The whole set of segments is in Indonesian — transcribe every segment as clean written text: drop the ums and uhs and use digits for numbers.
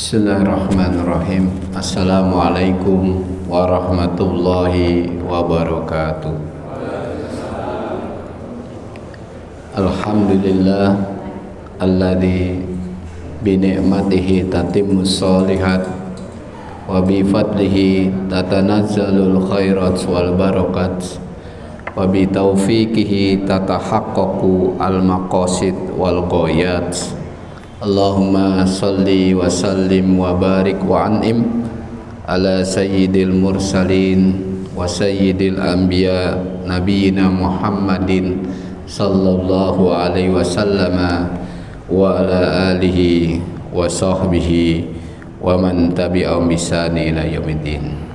Bismillahirrahmanirrahim. Assalamualaikum warahmatullahi wabarakatuh. Alhamdulillah alladzi bi ni'matihi tatimmus shalihat wa bi fadlihi tatanazzalul khairat wal barakat wa bi taufiqihi tatahaqqaqu al maqasid wal ghayat. Allahumma salli wa sallim wa barik wa an'im ala sayyidil mursalin wa sayyidil anbiya nabiyina Muhammadin sallallahu alaihi wasallam wa ala alihi wa sahbihi wa man tabi'ahum bisani ila yaumiddin.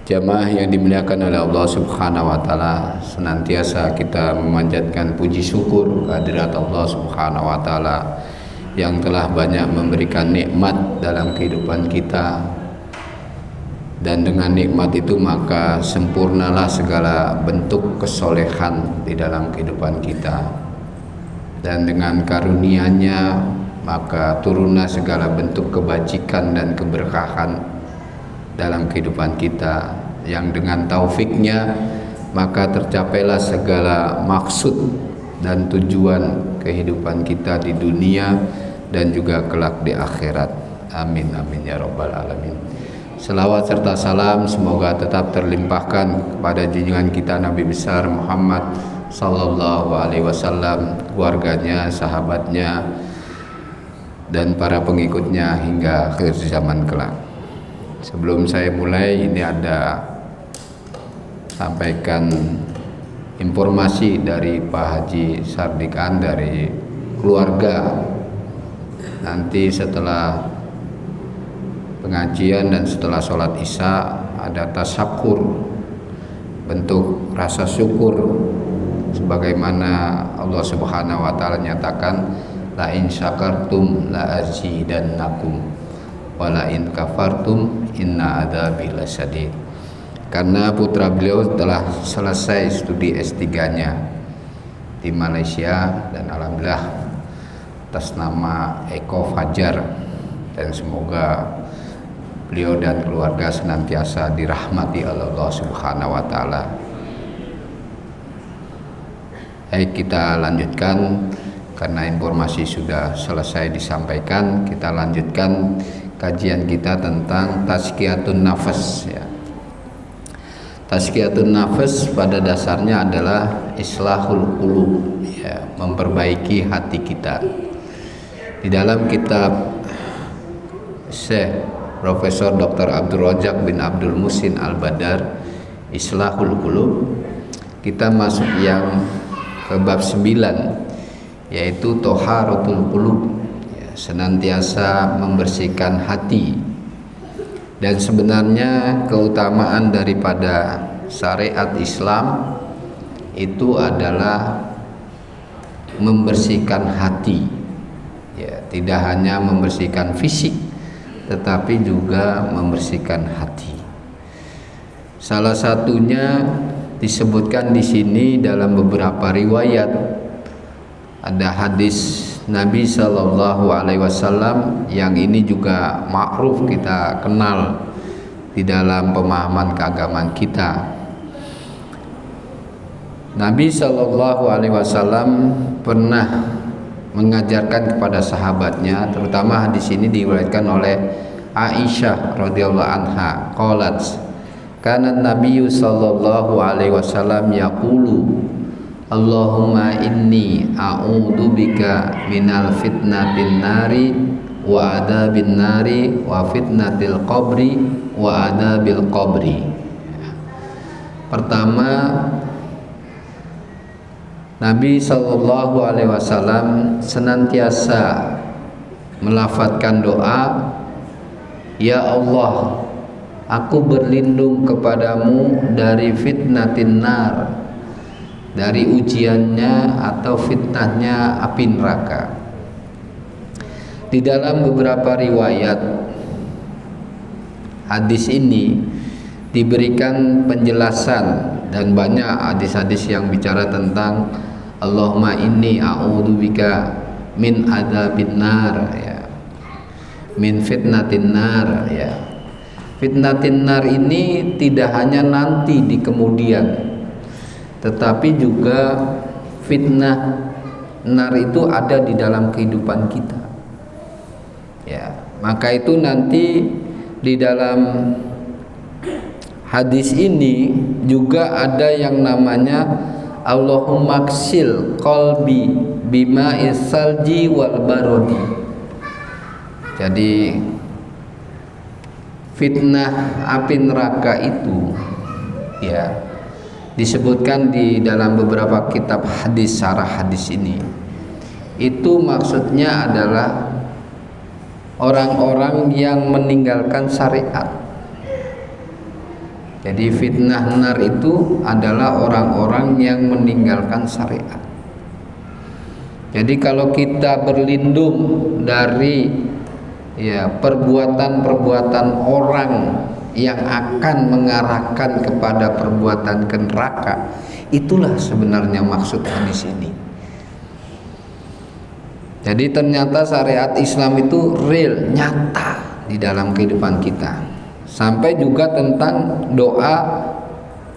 Jamaah yang dimuliakan oleh Allah Subhanahu wa taala, senantiasa kita memanjatkan puji syukur kehadirat Allah Subhanahu wa taala yang telah banyak memberikan nikmat dalam kehidupan kita, dan dengan nikmat itu maka sempurnalah segala bentuk kesolehan di dalam kehidupan kita, dan dengan karunia-Nya maka turunlah segala bentuk kebajikan dan keberkahan dalam kehidupan kita, yang dengan taufik-Nya maka tercapailah segala maksud dan tujuan kehidupan kita di dunia dan juga kelak di akhirat. Amin amin ya rabbal alamin. Selawat serta salam semoga tetap terlimpahkan kepada junjungan kita Nabi besar Muhammad sallallahu alaihi wasallam, keluarganya, sahabatnya, dan para pengikutnya hingga akhir zaman kelak. Sebelum saya mulai, ini ada sampaikan informasi dari Pak Haji Sardikan dari keluarga. Nanti setelah pengajian dan setelah sholat isya ada tasyakur, bentuk rasa syukur sebagaimana Allah Subhanahu wa taala nyatakan, la in syakartum la azidannakum wa la in kafartum inna adzabi lasyadid. Karena putra beliau telah selesai studi S3-nya di Malaysia, dan alhamdulillah atas nama Eko Fajar, dan semoga beliau dan keluarga senantiasa dirahmati oleh Allah Subhanahu wa taala. Baik, kita lanjutkan karena informasi sudah selesai disampaikan. Kita lanjutkan kajian kita tentang tazkiyatun nafas ya. Tazkiyatun nafas pada dasarnya adalah islahul qulub ya, memperbaiki hati kita. Di dalam kitab Syekh Profesor Dr. Abdul Razak bin Abdul Muhsin Al-Badar, Islahul Qulub, kita masuk yang ke bab 9, yaitu Thaharatul Qulub ya, senantiasa membersihkan hati. Dan sebenarnya keutamaan daripada syariat Islam itu adalah membersihkan hati ya, tidak hanya membersihkan fisik tetapi juga membersihkan hati. Salah satunya disebutkan di sini dalam beberapa riwayat, ada hadis Nabi Shallallahu Alaihi Wasallam yang ini juga ma'ruf, kita kenal di dalam pemahaman keagamaan kita. Nabi Shallallahu Alaihi Wasallam pernah mengajarkan kepada sahabatnya, terutama hadis ini diriwayatkan oleh Aisyah radhiyallahu anha, qalat kana Nabi Shallallahu Alaihi Wasallam yaqulu Allahumma inni a'udzubika minal fitnatin nari wa adabin nari wa fitnatil qabri wa adabil qabri. Pertama, Nabi Shallallahu Alaihi Wasallam senantiasa melafadzkan doa, ya Allah, aku berlindung kepadamu dari fitnatin nar, dari ujiannya atau fitnahnya api neraka. Di dalam beberapa riwayat hadis ini diberikan penjelasan, dan banyak hadis-hadis yang bicara tentang Allahumma inni a'udzubika min adzabin nar ya. min fitnatin nar, ya. Fitnatin nar ini tidak hanya nanti di kemudian, tetapi juga fitnah nar itu ada di dalam kehidupan kita, ya. Maka itu nanti di dalam hadis ini juga ada yang namanya Allahumma ksil qalbi bima salji wal barodi. Jadi fitnah api neraka itu, ya, disebutkan di dalam beberapa kitab hadis, syarah hadis ini. Itu maksudnya adalah orang-orang yang meninggalkan syariat. Jadi fitnah nar itu adalah orang-orang yang meninggalkan syariat. Jadi kalau kita berlindung dari, ya, perbuatan-perbuatan orang yang akan mengarahkan kepada perbuatan ke neraka, itulah sebenarnya maksud hadis ini. Jadi ternyata syariat Islam itu real, nyata di dalam kehidupan kita. Sampai juga tentang doa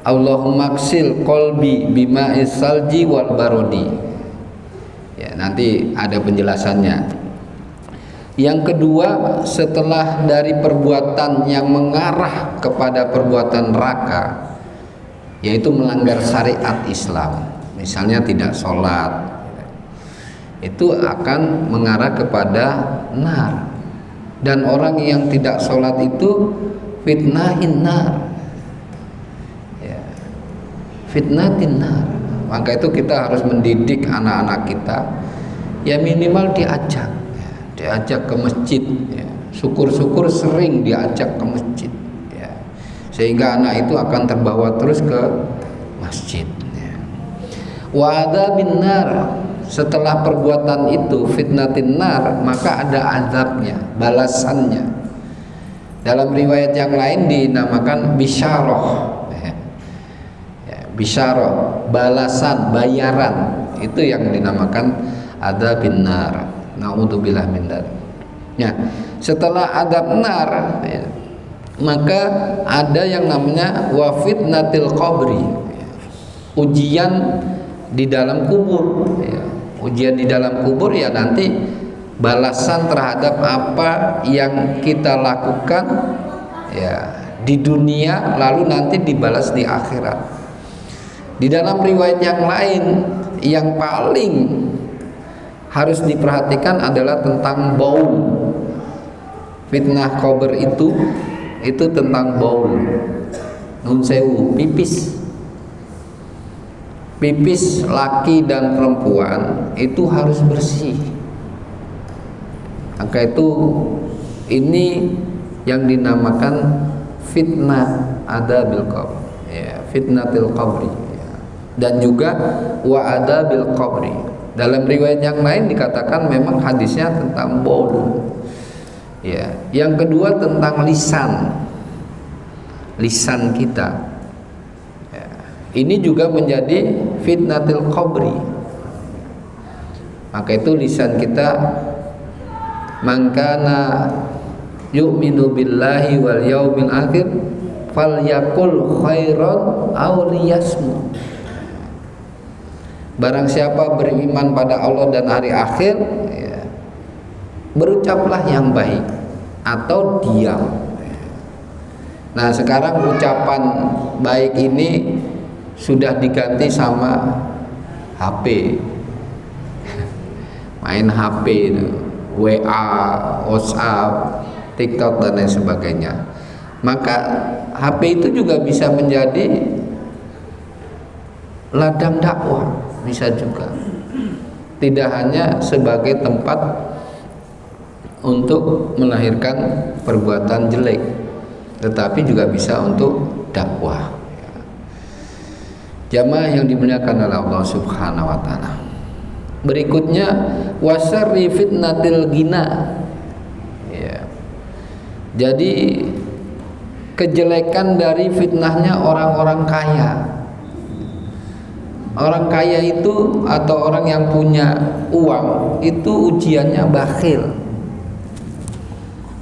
Allahumma ksil qalbi bima salji wal barodi. Ya, nanti ada penjelasannya. Yang kedua, setelah dari perbuatan yang mengarah kepada perbuatan neraka, yaitu melanggar syariat Islam, misalnya tidak sholat, itu akan mengarah kepada nar. Dan orang yang tidak sholat itu fitnahin nar, ya, fitnatin nar. Maka itu kita harus mendidik anak-anak kita, ya minimal diajak ke masjid, ya. Syukur-syukur sering diajak ke masjid, ya. Sehingga anak itu akan terbawa terus ke masjid, ya. Wa adzabin nar, setelah perbuatan itu fitnatin nar, maka ada azabnya, balasannya. Dalam riwayat yang lain dinamakan bisyarah, ya, bisyarah, balasan, bayaran. Itu yang dinamakan adzabin nar. Naudzubillah min dzalik. Ya, setelah adab nar, ya, maka ada yang namanya wa fitnatil qabri, ya, ujian di dalam kubur, ya. Ujian di dalam kubur, ya, nanti balasan terhadap apa yang kita lakukan, ya, di dunia, lalu nanti dibalas di akhirat. Di dalam riwayat yang lain, yang paling harus diperhatikan adalah tentang baul. Fitnah kubur itu tentang baul. Nun sewu, pipis. Pipis laki dan perempuan itu harus bersih. Maka itu ini yang dinamakan fitnah adabil qabr, ya, fitnatil qabri, ya. Dan juga wa adabil qabri. Dalam riwayat yang lain dikatakan memang hadisnya tentang baul, ya. Yang kedua tentang lisan kita, ya. Ini juga menjadi fitnatil qabri. Maka itu lisan kita, mangkana yu'minu billahi wal yaumil akhir falyakul khairan aw liyasmut. Barang siapa beriman pada Allah dan hari akhir, ya, berucaplah yang baik atau diam. Nah, sekarang ucapan baik ini sudah diganti sama HP, main HP itu, WA, WhatsApp, TikTok dan lain sebagainya. Maka HP itu juga bisa menjadi ladang dakwah, bisa juga. Tidak hanya sebagai tempat untuk melahirkan perbuatan jelek, tetapi juga bisa untuk dakwah. Jamaah yang dimuliakan oleh Allah Subhanahu wa taala. Berikutnya wasarri fitnatil ghina. Ya. Jadi kejelekan dari fitnahnya orang-orang kaya. Orang kaya itu atau orang yang punya uang itu ujiannya bakhil.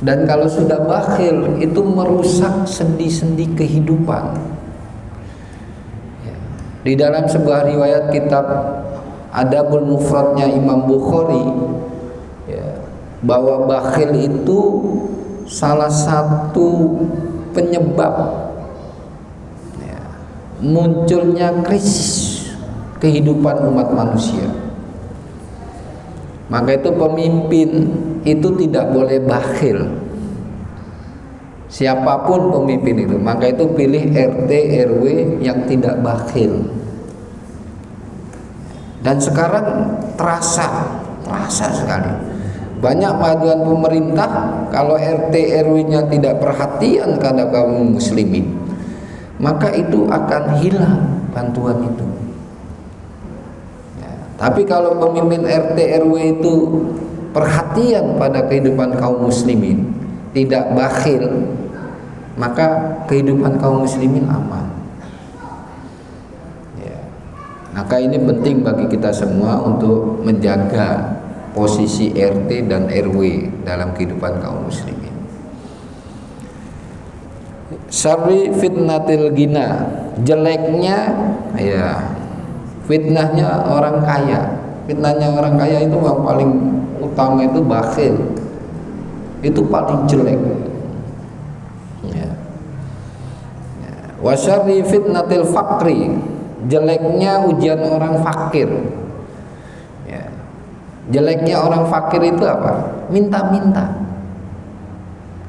Dan kalau sudah bakhil itu merusak sendi-sendi kehidupan. Di dalam sebuah riwayat kitab Adabul Mufradnya Imam Bukhari, bahwa bakhil itu salah satu penyebab munculnya krisis kehidupan umat manusia. Maka itu pemimpin itu tidak boleh bakhil, siapapun pemimpin itu. Maka itu pilih RT RW yang tidak bakhil. Dan sekarang terasa sekali banyak bantuan pemerintah, kalau RT RW-nya tidak perhatian kepada kaum muslimin, maka itu akan hilang bantuan itu. Tapi kalau pemimpin RT RW itu perhatian pada kehidupan kaum muslimin, tidak bakhil, maka kehidupan kaum muslimin aman. Maka ini penting bagi kita semua untuk menjaga posisi RT dan RW dalam kehidupan kaum muslimin. Syarri fitnatil ghina, jeleknya fitnahnya orang kaya. Fitnahnya orang kaya itu yang paling utama itu bakhil. Itu paling jelek. Wa syarri fitnatil faqri, jeleknya ujian orang fakir. Jeleknya orang fakir itu apa? Minta-minta.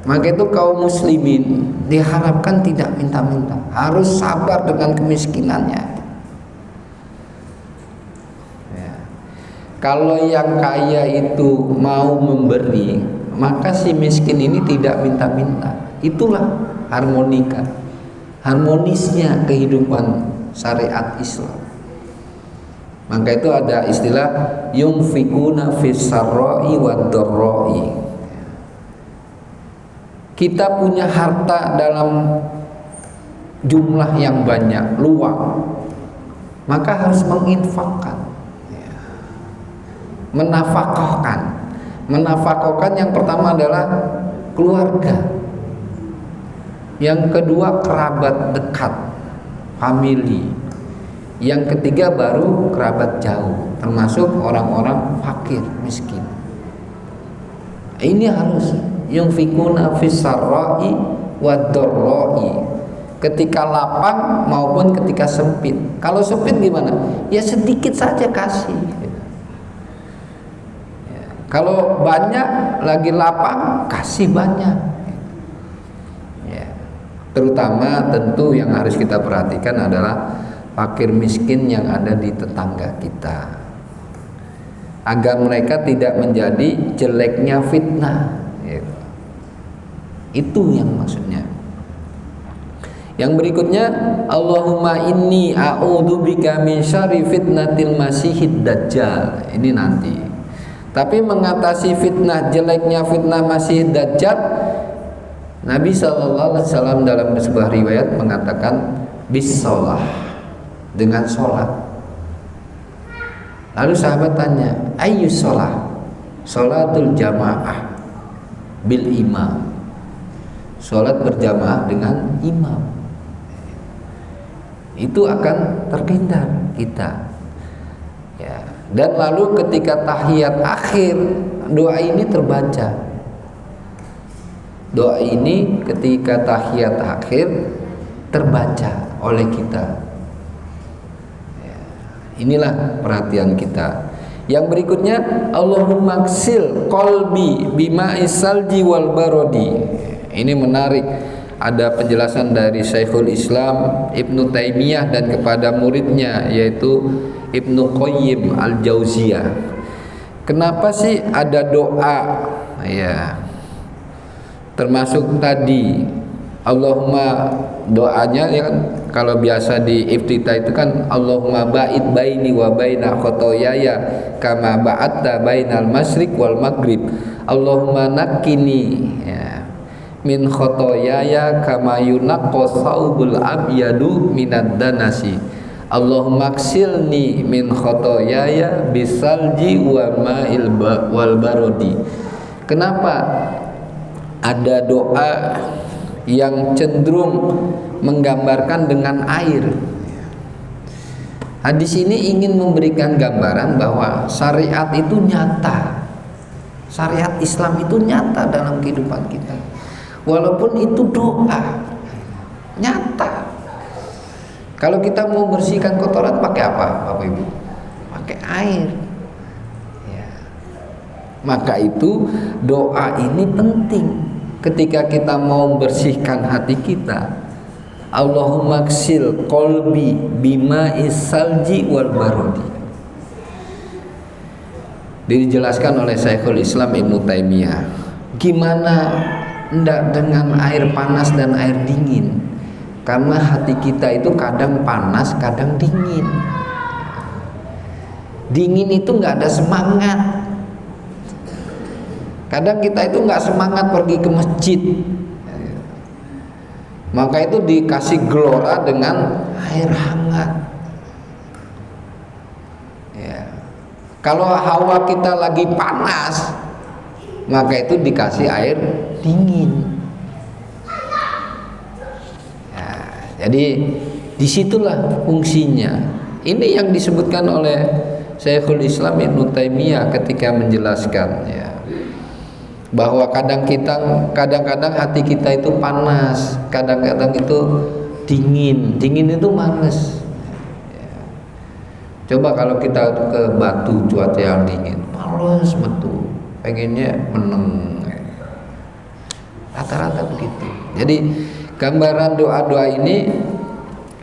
Maka itu kaum muslimin diharapkan tidak minta-minta, harus sabar dengan kemiskinannya. Kalau yang kaya itu mau memberi, maka si miskin ini tidak minta-minta. Itulah harmonisnya kehidupan syariat Islam. Maka itu ada istilah yunfikuna fis sarra'i wad dharra'i. Kita punya harta dalam jumlah yang banyak, luang, maka harus menginfakkan, menafkahkan. Yang pertama adalah keluarga, yang kedua kerabat dekat, famili, yang ketiga baru kerabat jauh, termasuk orang-orang fakir miskin. Ini harus yunfikuna fis sarra'i wad dharra'i, ketika lapang maupun ketika sempit. Kalau sempit gimana? Ya sedikit saja kasih. Kalau banyak lagi lapang, kasih banyak. Terutama tentu yang harus kita perhatikan adalah fakir miskin yang ada di tetangga kita, agar mereka tidak menjadi jeleknya fitnah. Itu yang maksudnya. Yang berikutnya, Allahumma inni a'udzubika min syarri fitnatil masihid dajjal. Ini nanti. Tapi mengatasi fitnah, jeleknya fitnah masih dajjal, Nabi SAW dalam sebuah riwayat mengatakan bis-shalah, dengan sholat. Lalu sahabat tanya, ayyus sholah? Sholatul jamaah bil imam, sholat berjamaah dengan imam. Itu akan terhindar kita. Dan lalu ketika tahiyat akhir, doa ini terbaca. Doa ini ketika tahiyat akhir terbaca oleh kita. Inilah perhatian kita. Yang berikutnya, Allahumma ksil qalbi bima'is salji wal barodi. Ini menarik. Ada penjelasan dari Syekhul Islam Ibnu Taimiyah dan kepada muridnya yaitu Ibnu Qayyim Al-Jauziyah. Kenapa sih ada doa? Termasuk tadi Allahumma, doanya ya kan, kalau biasa di iftitah itu kan Allahumma ba'id baini wa baina khotoyaya kama ba'atta bainal masyriq wal maghrib. Allahumma nakkini min khotoyaya kama yunaqqas saubul abyadu minad danasi. Allahumma ksilni min khotoyaya bisalji wa ma'il wal barodi. Kenapa? ada doa yang cenderung menggambarkan dengan air. Hadis ini ingin memberikan gambaran bahwa syariat itu nyata. Syariat Islam itu nyata dalam kehidupan kita. Walaupun itu doa, nyata. Kalau kita mau bersihkan kotoran pakai apa, Bapak Ibu? Pakai air. Ya. Maka itu doa ini penting. Ketika kita mau bersihkan hati kita, Allahumma ksil qalbi bima salji wal barodi. Dijelaskan oleh Syekhul Islam Ibnu Taimiyah. Gimana ndak dengan air panas dan air dingin? Karena hati kita itu kadang panas, kadang dingin. Dingin itu nggak ada semangat. Kadang kita itu nggak semangat pergi ke masjid. Maka itu dikasih gelora dengan air hangat. Ya. Kalau hawa kita lagi panas, maka itu dikasih air dingin. Ya, jadi disitulah fungsinya. Ini yang disebutkan oleh Syekhul Islam Ibnu Taimiyah ketika menjelaskan, ya, bahwa kadang-kadang hati kita itu panas, kadang-kadang itu dingin itu males. Ya. Coba kalau kita ke Batu cuaca yang dingin, males betul, pengennya meneng. Rata-rata begitu. Jadi gambaran doa-doa ini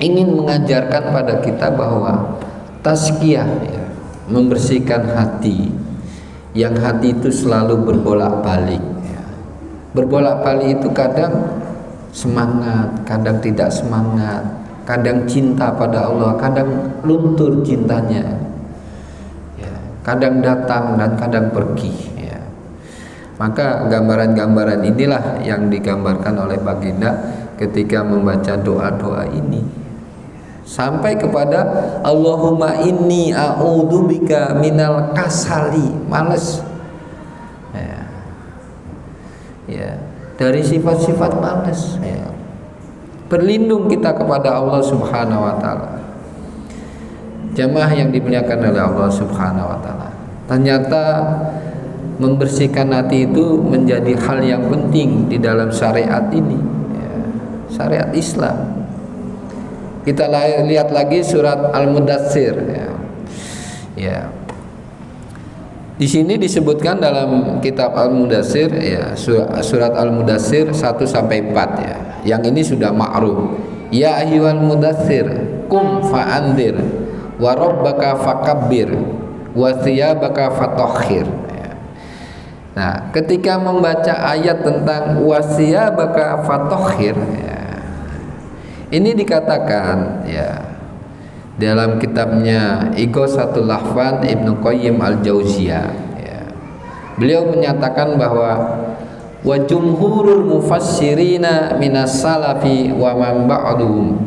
ingin mengajarkan pada kita bahwa tazkiyah, ya, membersihkan hati. Yang hati itu selalu berbolak-balik, ya. Berbolak-balik itu kadang semangat, kadang tidak semangat, kadang cinta pada Allah, kadang luntur cintanya, ya. Kadang datang dan kadang pergi, ya. Maka gambaran-gambaran inilah yang digambarkan oleh baginda ketika membaca doa-doa ini, sampai kepada Allahumma inni a'udzubika minal kasali, males, ya, ya, dari sifat-sifat males, ya. Berlindung kita kepada Allah Subhanahu wa taala. Jamaah yang dimuliakan oleh Allah Subhanahu wa taala, ternyata membersihkan hati itu menjadi hal yang penting di dalam syariat ini, ya, syariat Islam. Kita lihat lagi surat Al-Mudatsir, ya. Ya. Di sini disebutkan dalam kitab Al-Mudatsir, ya, surat Al-Mudatsir 1 sampai 4, ya. Yang ini sudah ma'ruf. Ya ayyuhal mudatsir qum fa'andzir wa rabbaka fakabbir wa thiyabaka fatahhir. Ya. Nah, ketika membaca ayat tentang wa thiyabaka fatahhir, ya, ini dikatakan, ya, dalam kitabnya Ighosatul Lahfan Ibnu Qayyim Al-Jauziyah, ya, beliau menyatakan bahwa wa jumhurul mufassirina minas salafi wa man ba'duhum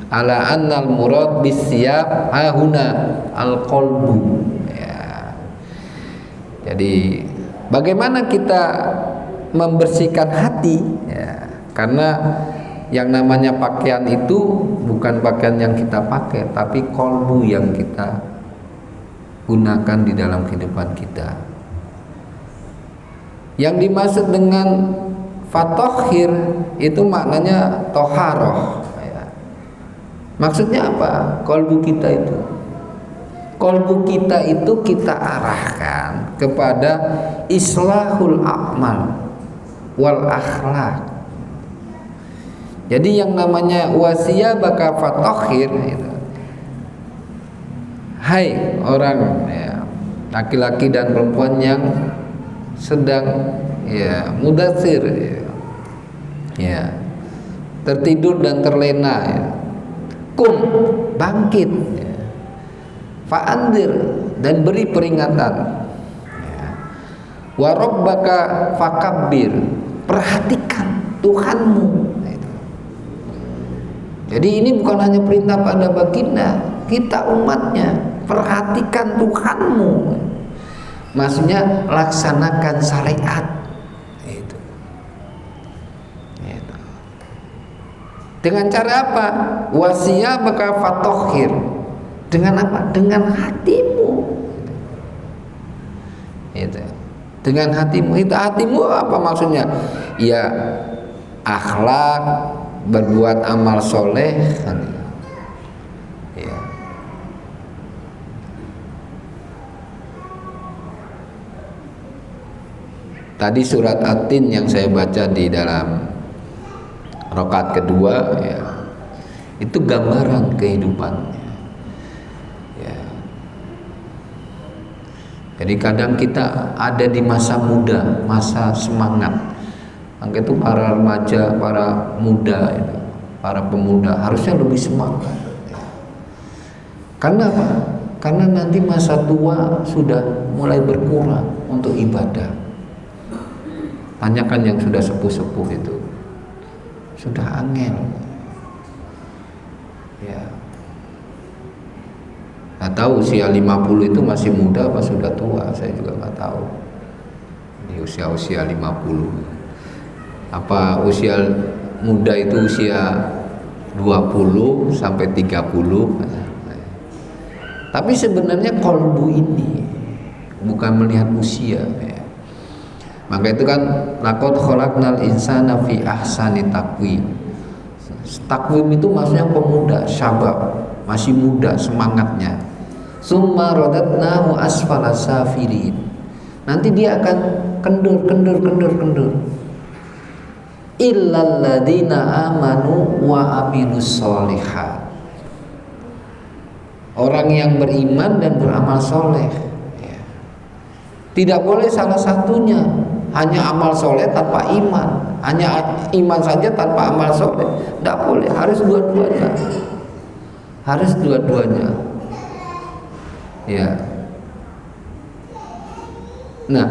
ala annal murad bisyab ahuna al-qalbu, ya. Jadi bagaimana kita membersihkan hati, ya, karena yang namanya pakaian itu bukan pakaian yang kita pakai, tapi kolbu yang kita gunakan di dalam kehidupan kita. Yang dimaksud dengan fatohir itu maknanya toharoh, ya. Maksudnya apa? Kolbu kita itu, kolbu kita itu kita arahkan kepada islahul a'mal wal akhlak. Jadi yang namanya wasiyabaka fatahhir itu, hai orang, ya, laki-laki dan perempuan yang sedang, ya, mudatsir, ya, ya, tertidur dan terlena, ya. Kum, bangkit, ya. Fa'andzir, dan beri peringatan, ya. Wa rabbaka fakabbir, perhatikan Tuhanmu. Jadi ini bukan hanya perintah pada baginda, kita umatnya, perhatikan Tuhanmu. Maksudnya laksanakan syariat itu. Dengan cara apa? Wasiyabaka fatohhir. Dengan apa? Dengan hatimu. Itu. Dengan hatimu. Itu hatimu apa maksudnya? Ya akhlak, berbuat amal soleh. Ya. Tadi surat At-Tin yang saya baca di dalam rakaat kedua, ya, itu gambaran kehidupan. Ya. Jadi kadang kita ada di masa muda, masa semangat. Maka itu para remaja, para muda, itu, para pemuda harusnya lebih semangat. Karena apa? Karena nanti masa tua sudah mulai berkurang untuk ibadah. Tanyakan yang sudah sepuh-sepuh itu, sudah angel. Ya. Nggak tahu usia 50 itu masih muda apa sudah tua, saya juga nggak tahu. Di usia-usia 50. Apa usia muda itu usia 20 sampai 30. Tapi sebenarnya qalbu ini bukan melihat usia, ya. Maka itu kan laqad khalaqnal insana fi ahsani taqwim. Takwim itu maksudnya pemuda, syabab, masih muda semangatnya. Summa radatnahu asfala safilin. Nanti dia akan kendur. Illal ladzina amanu wa amilus sholihat. Orang yang beriman dan beramal soleh. Tidak boleh salah satunya, hanya amal soleh tanpa iman, hanya iman saja tanpa amal soleh. Tidak boleh, harus dua-duanya. Harus dua-duanya. Ya. Nah,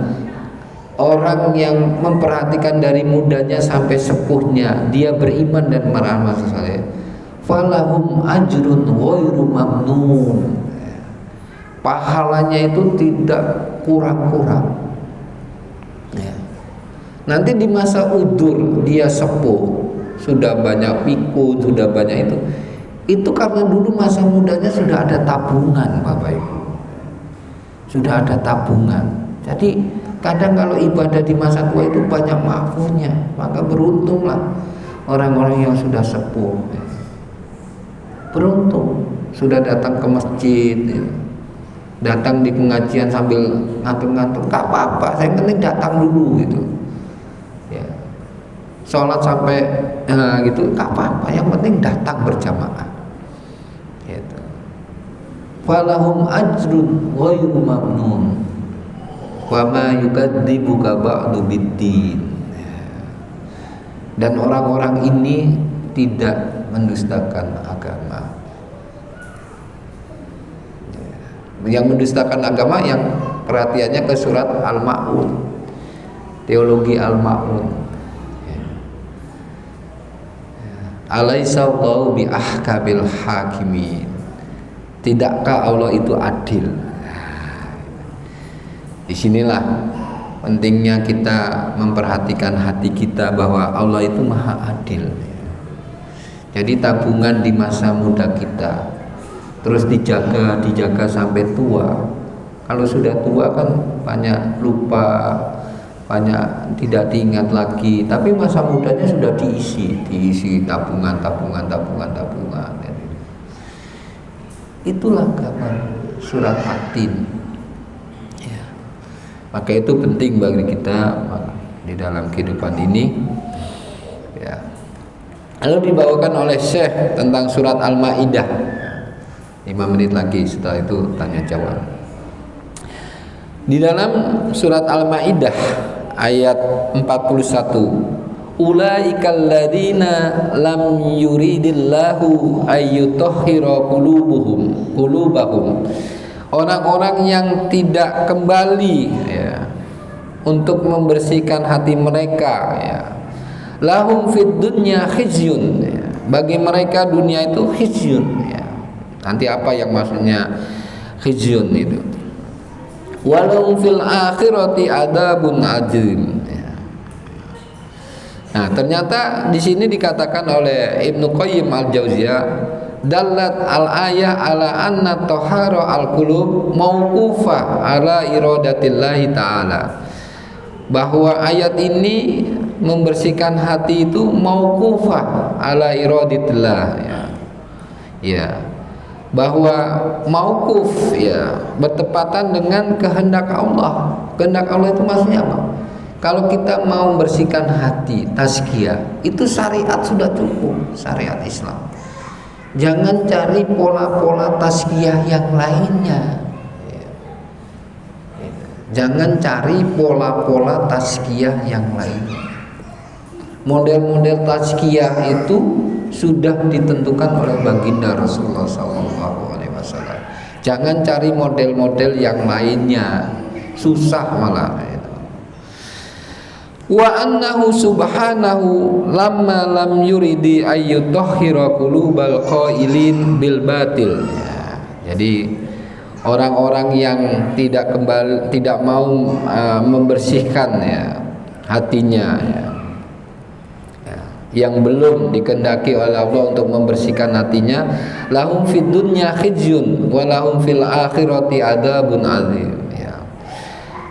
orang yang memperhatikan dari mudanya sampai sepuhnya, dia beriman dan beramal soleh, falahum ajrun ghairu mamnun. Pahalanya itu tidak kurang-kurang. Ya. Nanti di masa udur dia sepuh, sudah banyak pikun, sudah banyak itu karena dulu masa mudanya sudah ada tabungan, Bapak Ibu. Sudah ada tabungan. Jadi kadang kalau ibadah di masa tua itu banyak makfurnya, maka beruntunglah orang-orang yang sudah sepuh. Beruntung sudah datang ke masjid, ya. Datang di pengajian sambil ngantuk-ngantuk, gak apa-apa, saya penting datang dulu gitu. Ya. Sholat sampai gitu, gak apa-apa, yang penting datang berjamaah. Gitu. Falahum ajrun ghairu mamnun wa ma yukadzibuka ba'du biddin. Dan orang-orang ini tidak mendustakan agama. Yang mendustakan agama, yang perhatiannya ke surat Al-Ma'un, teologi Al-Ma'un. Alaissallahu bi ahkamil hakimin. Tidakkah Allah itu adil? Disinilah pentingnya kita memperhatikan hati kita bahwa Allah itu maha adil. Jadi tabungan di masa muda kita terus dijaga sampai tua. Kalau sudah tua kan banyak lupa, banyak tidak diingat lagi. Tapi masa mudanya sudah diisi tabungan. Itulah gambar surat At-Tin. Ya. Maka itu penting bagi kita di dalam kehidupan ini. Ya. Lalu dibawakan oleh Syekh tentang surat Al-Maidah. 5 menit lagi, setelah itu tanya jawab. Di dalam surat Al-Maidah ayat 41, ulaikal ladzina lam yuridillahu ayyutahhira qulubahum. Orang-orang yang tidak kembali, ya, untuk membersihkan hati mereka, ya. Lahum fid dunya khizyun, ya. Bagi mereka dunia itu khizyun, ya. Nanti apa yang maksudnya khizyun itu? Walau fil akhirati adzabun adzim. Nah, ternyata di sini dikatakan oleh Ibnu Qayyim al-Jauziyah, dallat al-ayah ala anna tahara al-qulub mauqufah ala iradatillahi ta'ala. Bahwa ayat ini membersihkan hati itu mauqufah ala iradatillah, ya. Ya. Bahwa mauquf, ya, bertepatan dengan kehendak Allah. Kehendak Allah itu maksudnya apa? Kalau kita mau membersihkan hati, tazkiyah, itu syariat sudah cukup, syariat Islam. Jangan cari pola-pola tazkiyah yang lainnya. Jangan cari pola-pola tazkiyah yang lainnya. Model-model tazkiyah itu sudah ditentukan oleh baginda Rasulullah SAW. Jangan cari model-model yang lainnya, susah malah. Wa annahu subhanahu lamma lam yuridi ayyutahhira qulubal qailin bil batil. Ya, jadi orang-orang yang tidak mau membersihkan, ya, hatinya, ya, yang belum dikehendaki oleh Allah untuk membersihkan hatinya, lahum fid dunya khizyun wa lahum fil akhirati adzabun adzim, ya.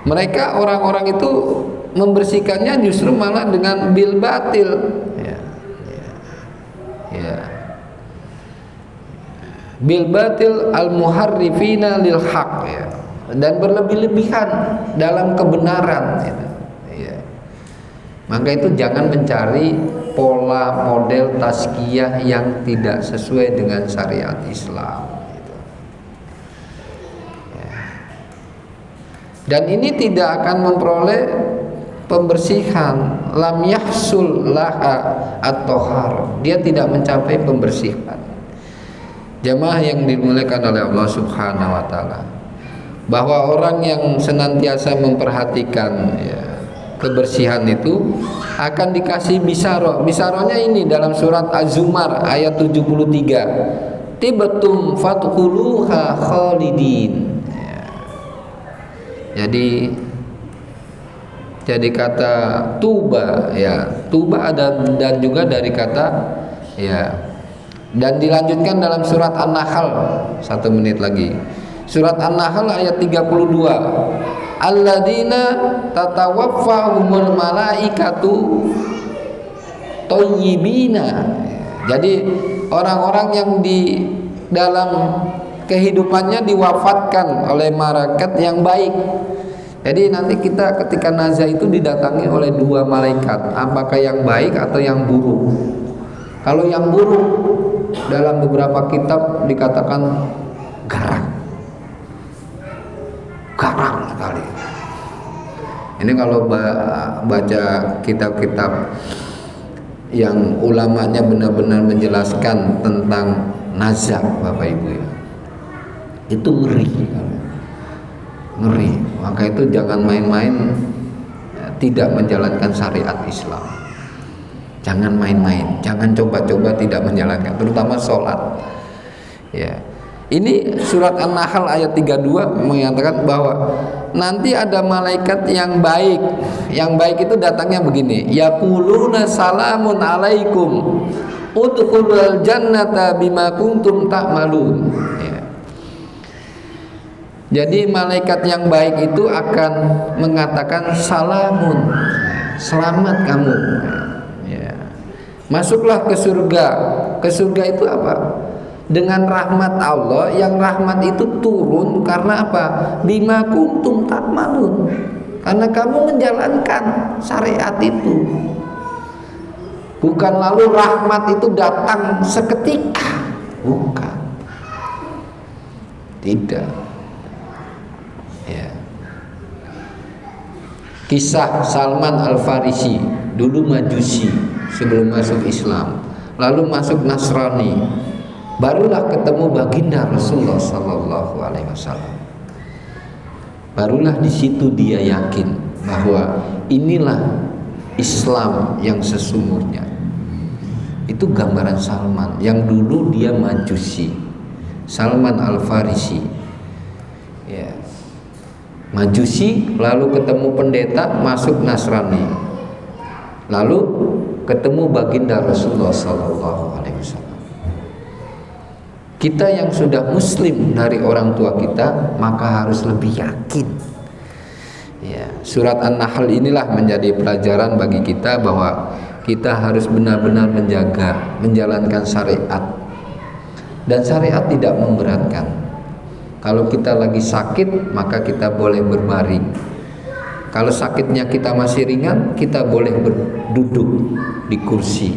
Mereka orang-orang itu membersihkannya justru malah dengan bil batil, ya, ya, ya. Bil batil al muharrifina lil haq, ya, dan berlebih-lebihan dalam kebenaran, ya, ya. Maka itu jangan mencari pola model tazkiyah yang tidak sesuai dengan syariat Islam, gitu. Ya. Dan ini tidak akan memperoleh pembersihan, lam yahsul laha at-tahar, dia tidak mencapai pembersihan. Jamaah yang dimuliakan oleh Allah Subhanahu wa taala, bahwa orang yang senantiasa memperhatikan, ya, kebersihan itu akan dikasih bisaroh. Bisarohnya ini dalam surat Az-Zumar ayat 73, tibatum fadkhuluha khalidin, ya. Jadi kata tuba, ya, tuba dan juga dari kata, ya, dan dilanjutkan dalam surat An-Nahl, 1 menit lagi. Surat An-Nahl ayat 32, alladzina tatawaffahumul malaikatu thayyibina. Jadi orang-orang yang di dalam kehidupannya diwafatkan oleh malaikat yang baik. Jadi nanti kita ketika nazah itu didatangi oleh 2 malaikat, apakah yang baik atau yang buruk. Kalau yang buruk dalam beberapa kitab dikatakan garang sekali. Ini kalau baca kitab-kitab yang ulamanya benar-benar menjelaskan tentang nazah, Bapak Ibu, ya, itu ngeri. Maka itu jangan main-main, ya, tidak menjalankan syariat Islam. Jangan main-main, jangan coba-coba tidak menjalankan, terutama sholat, ya. Ini surat An-Nahl ayat 32 mengatakan bahwa nanti ada malaikat yang baik. Yang baik itu datangnya begini, yaquluna salamun alaikum udkhulul jannata bima kuntum ta'malun, ya. Jadi malaikat yang baik itu akan mengatakan salamun, selamat kamu, ya. Masuklah ke surga. Ke surga itu apa? Dengan rahmat Allah, yang rahmat itu turun karena apa? Bima kuntum ta'malun, karena kamu menjalankan syariat itu. Bukan lalu rahmat itu datang seketika, bukan, tidak, ya. Kisah Salman Al-Farisi, dulu Majusi sebelum masuk Islam, lalu masuk Nasrani, barulah ketemu baginda Rasulullah Sallallahu Alaihi Wasallam. Barulah di situ dia yakin bahwa inilah Islam yang sesungguhnya. Itu gambaran Salman yang dulu dia Majusi, Salman Al-Farisi, ya. Majusi, lalu ketemu pendeta, masuk Nasrani, lalu ketemu baginda Rasulullah sallallahu alaihi wasallam. Kita yang sudah muslim dari orang tua kita, maka harus lebih yakin. Ya, surat An-Nahl inilah menjadi pelajaran bagi kita bahwa kita harus benar-benar menjaga, menjalankan syariat. Dan syariat tidak memberatkan. Kalau kita lagi sakit, maka kita boleh berbaring. Kalau sakitnya kita masih ringan, kita boleh duduk di kursi.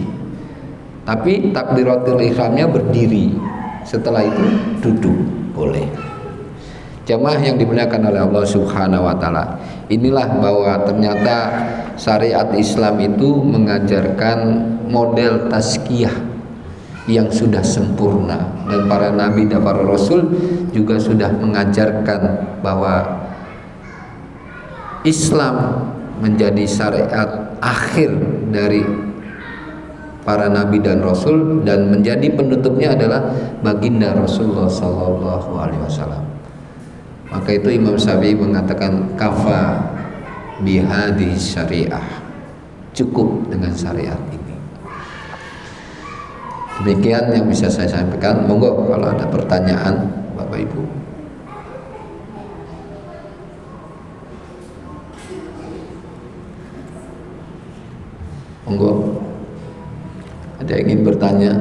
Tapi takbiratul ihramnya berdiri. Setelah itu duduk boleh. Jamaah yang dimuliakan oleh Allah Subhanahu wa taala. Inilah bahwa ternyata syariat Islam itu mengajarkan model tazkiyah yang sudah sempurna, dan para nabi dan para rasul juga sudah mengajarkan bahwa Islam menjadi syariat akhir dari para nabi dan rasul, dan menjadi penutupnya adalah baginda Rasulullah sallallahu alaihi wasallam. Maka itu Imam Syafi'i mengatakan kafa bihadhi syariah, cukup dengan syariat ini. Demikian yang bisa saya sampaikan. Monggo kalau ada pertanyaan Bapak Ibu. Monggo. Ada yang ingin bertanya?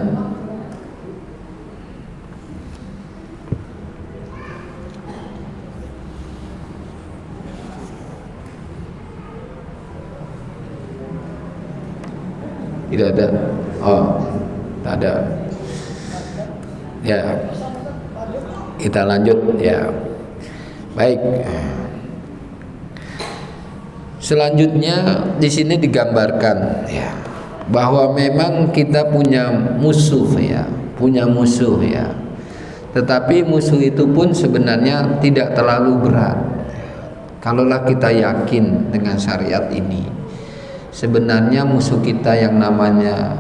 Tidak ada. Oh, tidak ada. Ya, kita lanjut ya. Baik. Selanjutnya di sini digambarkan ya, bahwa memang kita punya musuh ya, Tetapi musuh itu pun sebenarnya tidak terlalu berat. Kalaulah kita yakin dengan syariat ini, sebenarnya musuh kita yang namanya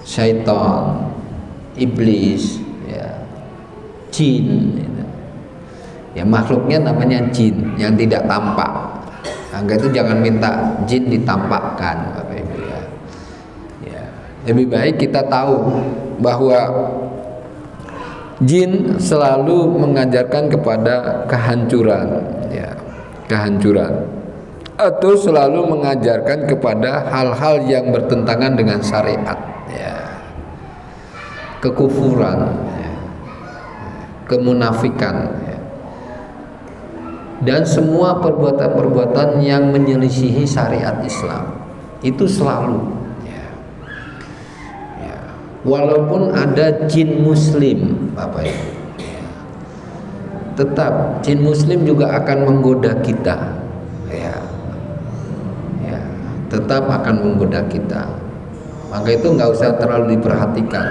syaitan, iblis, ya, jin, ya makhluknya namanya jin yang tidak tampak. Angga itu jangan minta jin ditampakkan, Bapak Ibu ya. Ya, lebih baik kita tahu bahwa jin selalu mengajarkan kepada kehancuran, ya, kehancuran, atau selalu mengajarkan kepada hal-hal yang bertentangan dengan syariat, ya, kekufuran, ya, kemunafikan, ya, dan semua perbuatan-perbuatan yang menyelisihi syariat Islam itu selalu, ya, ya, walaupun ada jin muslim, Bapak Ibu, ya, tetap jin muslim juga akan menggoda kita, ya, ya, tetap akan menggoda kita. Maka itu nggak usah terlalu diperhatikan.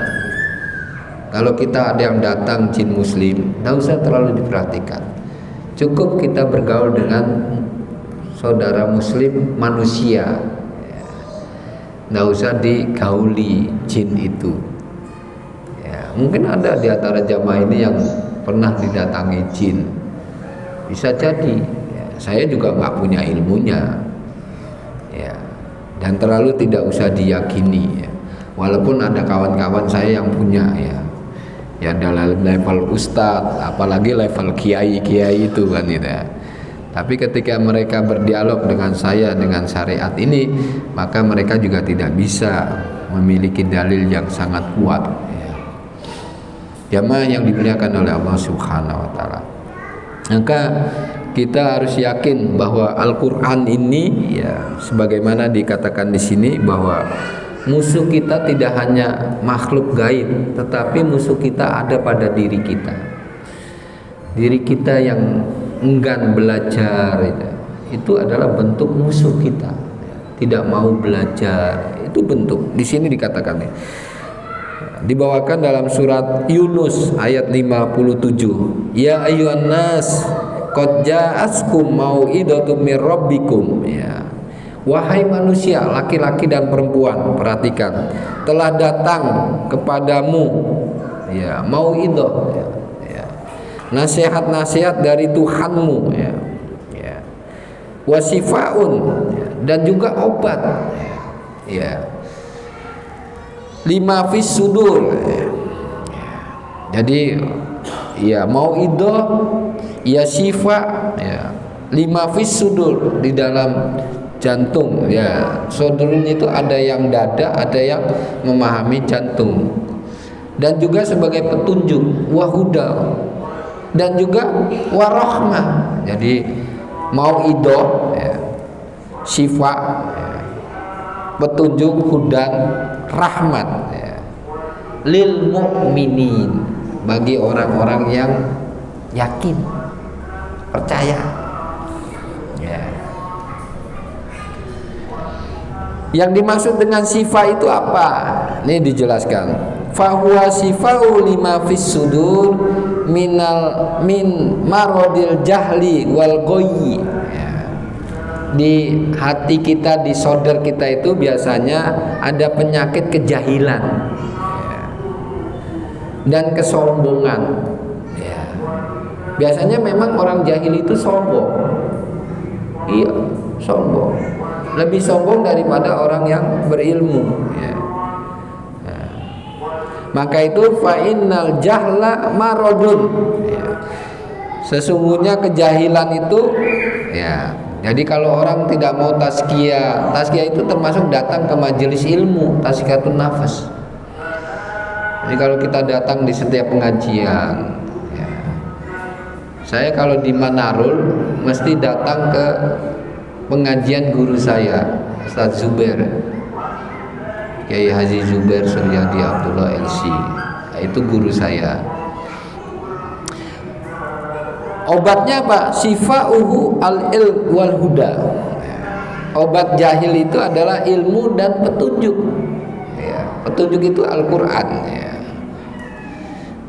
Kalau kita ada yang datang jin muslim, nggak usah terlalu diperhatikan. Cukup kita bergaul dengan saudara muslim manusia, ya, nggak usah digauli jin itu. Ya, mungkin ada di antara jamaah ini yang pernah didatangi jin, bisa jadi. Ya, saya juga nggak punya ilmunya, ya, dan terlalu tidak usah diyakini. Ya. Walaupun ada kawan-kawan saya yang punya, ya dalam level ustadz, apalagi level kiai itu kan gitu ya. Tapi ketika mereka berdialog dengan saya dengan syariat ini, maka mereka juga tidak bisa memiliki dalil yang sangat kuat, ya. Jamaah yang dimuliakan oleh Allah Subhanahu wa taala. Maka kita harus yakin bahwa Al-Qur'an ini, ya, sebagaimana dikatakan di sini bahwa musuh kita tidak hanya makhluk gaib, tetapi musuh kita ada pada diri kita. Diri kita yang enggan belajar, itu adalah bentuk musuh kita. Tidak mau belajar, itu bentuk. Di sini dikatakan, dibawakan dalam surat Yunus ayat 57. Ya ayyuhan nas, qad ja'askum mau'idatum mir rabbikum, ya. Wahai manusia, laki-laki dan perempuan, perhatikan, telah datang kepadamu, ya, mau'idah, ya, nasihat-nasihat dari Tuhanmu, ya, ya, wasifaun, ya, dan juga obat, ya, lima fis sudur. Jadi ya mau ido ya syifa ya lima fis sudur, di dalam jantung ya. Sudurnya itu ada yang dada, ada yang memahami jantung, dan juga sebagai petunjuk wahuda, dan juga warahmah. Jadi mau ido ya, syifa ya, petunjuk, hudan, rahmat ya, lil mu'minin, bagi orang-orang yang yakin, percaya ya. Yang dimaksud dengan syifa itu apa? Ini dijelaskan. Fahuwa syifa'u lima fis sudur min maradil jahli wal ghayyi ya. Di hati kita, di sodar kita itu biasanya ada penyakit kejahilan ya, dan kesombongan ya. Biasanya memang orang jahil itu sombong. Iya, sombong. Lebih sombong daripada orang yang berilmu ya. Maka itu fa innal jahla maradun ya. Sesungguhnya kejahilan itu ya. Jadi kalau orang tidak mau tazkiyah itu termasuk datang ke majelis ilmu, tazkiyatun nafas. Jadi kalau kita datang di setiap pengajian ya. Saya kalau di Manarul mesti datang ke pengajian guru saya, Ustaz Zubair, Kiai Haji Zubair Suryadi Abdullah LC. Itu guru saya. Obatnya apa? Sifa'uhu al-ilm wal huda. Obat jahil itu adalah ilmu dan petunjuk ya. Petunjuk itu Al-Quran ya.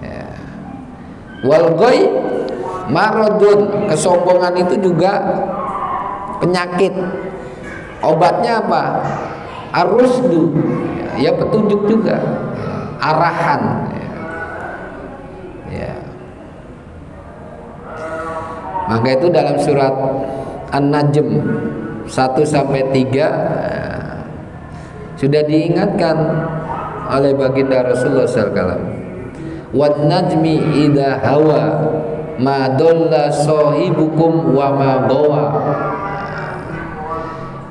Ya. Wal ghayy maradun, kesombongan itu juga penyakit. Obatnya apa? Ar-rusdu ya, petunjuk juga ya. Arahan ya. Ya. Maka itu dalam surat An-Najm 1-3 ya, sudah diingatkan oleh baginda Rasulullah SAW. Wan najmi idza hawa ma dalla sahibukum wa ma gawa.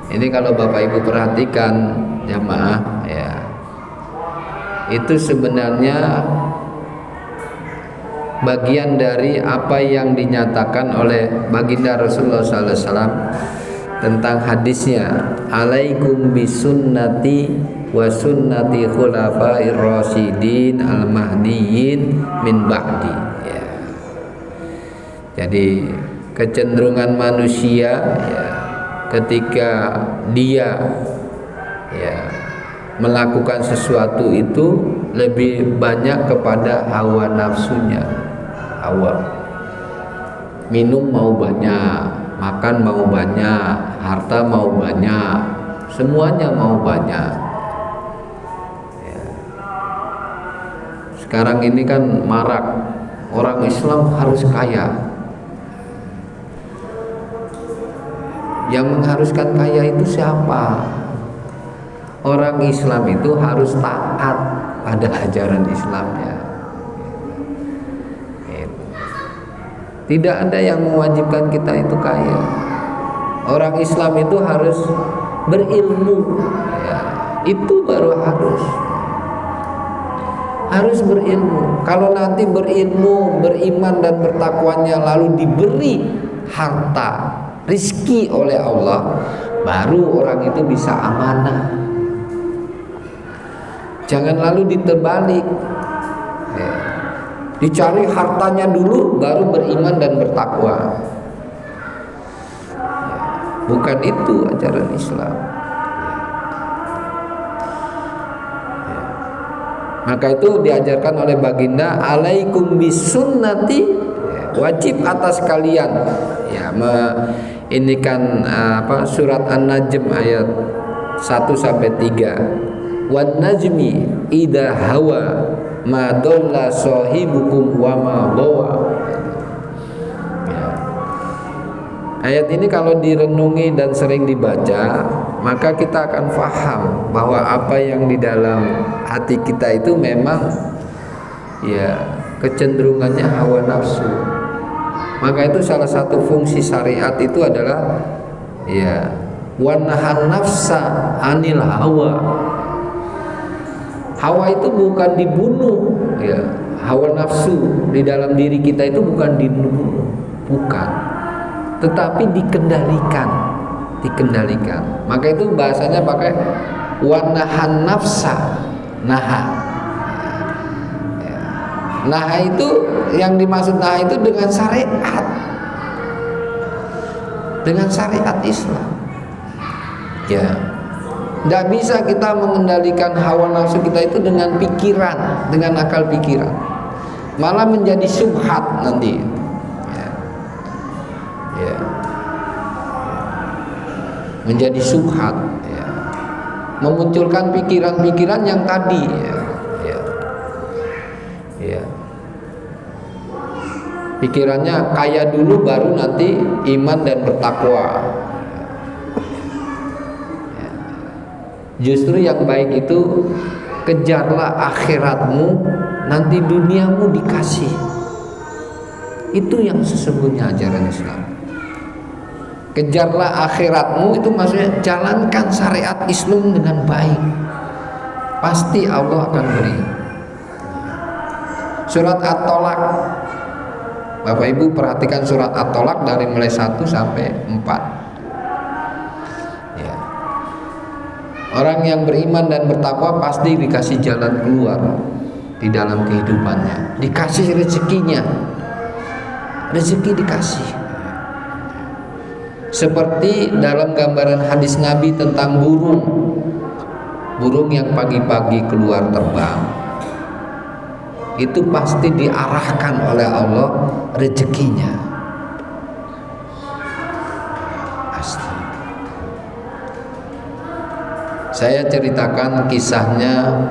Ini kalau Bapak Ibu perhatikan jamaah ya, itu sebenarnya bagian dari apa yang dinyatakan oleh baginda Rasulullah SAW tentang hadisnya, alaikum bisunnati wa sunnati khulafair rasyidin al mahdiyyin min ba'di ya. Jadi kecenderungan manusia ya, ketika dia ya melakukan sesuatu itu lebih banyak kepada hawa nafsunya. Hawa, minum mau banyak, makan mau banyak, harta mau banyak, semuanya mau banyak ya. Sekarang ini kan marak, orang Islam harus kaya. Yang mengharuskan kaya itu siapa? Orang Islam itu harus taat pada ajaran Islamnya. Tidak ada yang mewajibkan kita itu kaya. Orang Islam itu harus berilmu ya. Itu baru harus berilmu. Kalau nanti berilmu, beriman dan bertakwanya lalu diberi harta, rizki oleh Allah, baru orang itu bisa amanah. Jangan lalu diterbalik ya. Dicari hartanya dulu baru beriman dan bertakwa ya. Bukan itu ajaran Islam ya. Maka itu diajarkan oleh baginda, alaikum bisunnati ya. Wajib atas kalian ya, ini kan surat An-Najm ayat 1-3. Wan najmi idza hawa ma dalla sahibukum wa ma gawa ya. Ayat ini kalau direnungi dan sering dibaca maka kita akan faham bahwa apa yang di dalam hati kita itu memang ya kecenderungannya hawa nafsu. Maka itu salah satu fungsi syariat itu adalah ya wanahan nafsa anil hawa. Hawa itu bukan dibunuh, ya. Hawa nafsu di dalam diri kita itu bukan dibunuh, bukan, tetapi dikendalikan. Maka itu bahasanya pakai wanahan nafsa, naha. Naha itu yang dimaksud naha itu dengan syariat Islam. Ya, tidak bisa kita mengendalikan hawa nafsu kita itu dengan pikiran, dengan akal pikiran, malah menjadi syubhat nanti. Ya. Menjadi syubhat, ya. Memunculkan pikiran-pikiran yang tadi, ya. Pikirannya kaya dulu baru nanti iman dan bertakwa. Justru yang baik itu kejarlah akhiratmu, nanti duniamu dikasih. Itu yang sesungguhnya ajaran Islam. Kejarlah akhiratmu itu maksudnya jalankan syariat Islam dengan baik. Pasti Allah akan beri. Surat At-Tolak, Bapak Ibu perhatikan surat At-Tolak dari mulai 1 sampai 4. Ya. Orang yang beriman dan bertakwa pasti dikasih jalan keluar di dalam kehidupannya, dikasih rezekinya, rezeki dikasih. Seperti dalam gambaran hadis Nabi tentang burung yang pagi-pagi keluar terbang, itu pasti diarahkan oleh Allah rezekinya. Pasti. Saya ceritakan kisahnya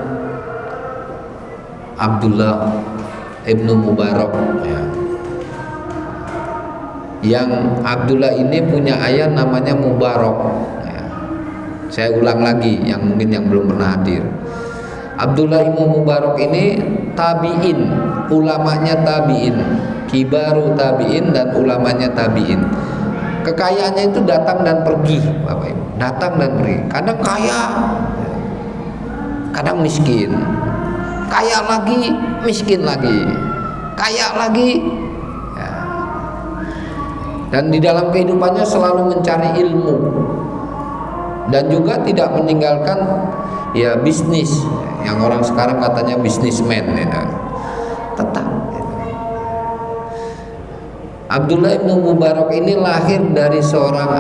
Abdullah ibnu Mubarak, ya. Yang Abdullah ini punya ayah namanya Mubarak, ya. Saya ulang lagi yang mungkin yang belum pernah hadir. Abdullah ibnu Mubarak ini tabi'in, ulamanya tabi'in, kibaru tabi'in dan ulamanya tabi'in. Kekayaannya itu datang dan pergi, Bapak Ibu, datang dan pergi. Kadang kaya, kadang miskin, kaya lagi, miskin lagi, kaya lagi. Ya. Dan di dalam kehidupannya selalu mencari ilmu dan juga tidak meninggalkan ya bisnis, yang orang sekarang katanya bisnismen, ya. Tetap. Abdullah bin Mubarak ini lahir dari seorang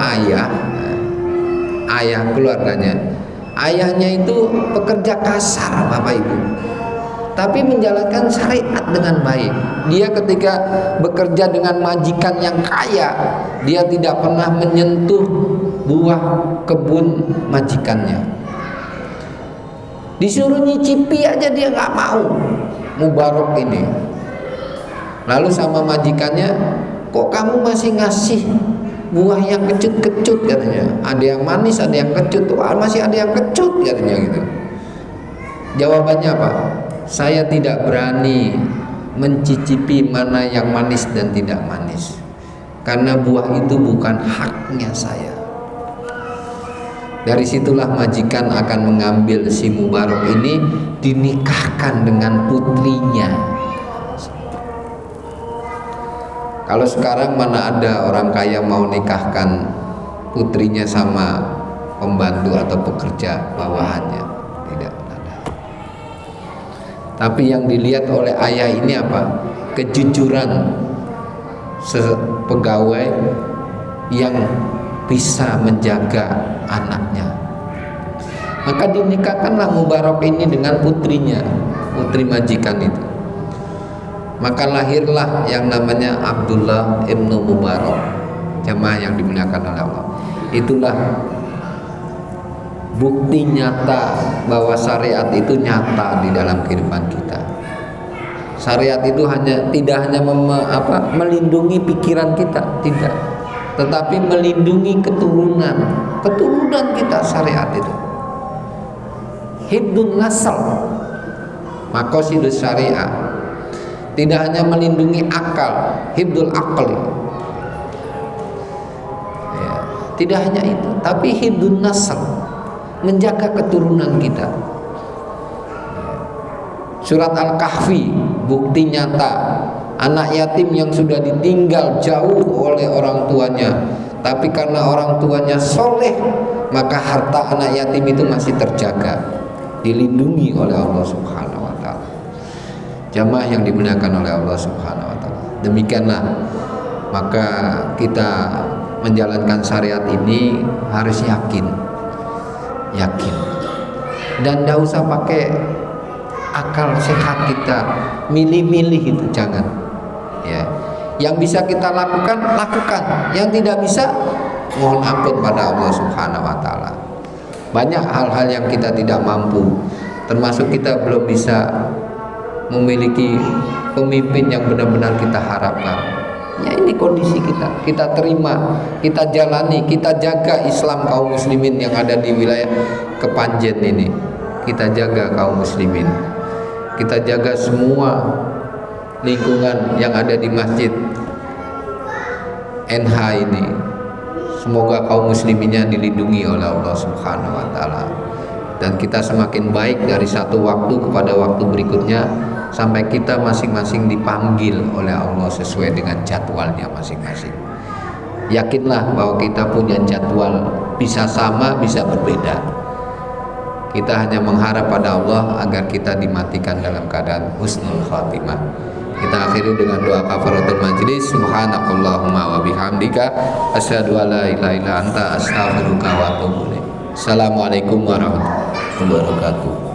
ayah keluarganya. Ayahnya itu pekerja kasar, Bapak Ibu, tapi menjalankan syariat dengan baik. Dia ketika bekerja dengan majikan yang kaya, dia tidak pernah menyentuh buah kebun majikannya. Disuruh nyicipi aja dia nggak mau, Mubarak ini. Lalu sama majikannya, kok kamu masih ngasih buah yang kecut-kecut, katanya. Ada yang manis, ada yang kecut. Wah, masih ada yang kecut, katanya gitu. Jawabannya apa? Saya tidak berani mencicipi mana yang manis dan tidak manis, karena buah itu bukan haknya saya. Dari situlah majikan akan mengambil si Mubarak ini, dinikahkan dengan putrinya. Kalau sekarang mana ada orang kaya mau nikahkan putrinya sama pembantu atau pekerja bawahannya? Tidak ada. Tapi yang dilihat oleh ayah ini apa? Kejujuran pegawai yang bisa menjaga anaknya. Maka dinikahkanlah Mubarak ini dengan putrinya, putri majikan itu. Maka lahirlah yang namanya Abdullah ibnu Mubarak. Jamaah yang dimuliakan oleh Allah, itulah bukti nyata bahwa syariat itu nyata di dalam kehidupan kita. Syariat itu tidak hanya melindungi pikiran kita, tidak, tetapi melindungi keturunan kita syariat itu. Hibdun nasl, maqasidus syariah, tidak hanya melindungi akal, hibdul aqli ya, tidak hanya itu, tapi hibdun nasl, menjaga keturunan kita. Surat Al-Kahfi, bukti nyata anak yatim yang sudah ditinggal jauh oleh orang tuanya, tapi karena orang tuanya soleh, maka harta anak yatim itu masih terjaga, dilindungi oleh Allah Subhanahu wa ta'ala. Jamaah yang dimuliakan oleh Allah Subhanahu wa ta'ala, demikianlah maka kita menjalankan syariat ini harus yakin dan tidak usah pakai akal sehat kita, milih-milih itu jangan ya. Yang bisa kita lakukan, yang tidak bisa, mohon ampun pada Allah Subhanahu wa ta'ala. Banyak hal-hal yang kita tidak mampu, termasuk kita belum bisa memiliki pemimpin yang benar-benar kita harapkan. Ya ini kondisi kita terima, kita jalani, kita jaga Islam kaum muslimin yang ada di wilayah Kepanjen ini. Kita jaga kaum muslimin, kita jaga semua lingkungan yang ada di masjid NH ini. Semoga kaum musliminnya dilindungi oleh Allah Subhanahu wa ta'ala, dan kita semakin baik dari satu waktu kepada waktu berikutnya, sampai kita masing-masing dipanggil oleh Allah sesuai dengan jadwalnya masing-masing. Yakinlah bahwa kita punya jadwal, bisa sama bisa berbeda. Kita hanya mengharap pada Allah agar kita dimatikan dalam keadaan husnul khatimah. Kita akhiri dengan doa kafaratul majlis. Subhanakallahumma wa bihamdika asyhadu an la ilaha illa anta astaghfiruka wa atubu ilaik. Assalamualaikum warahmatullahi wabarakatuh.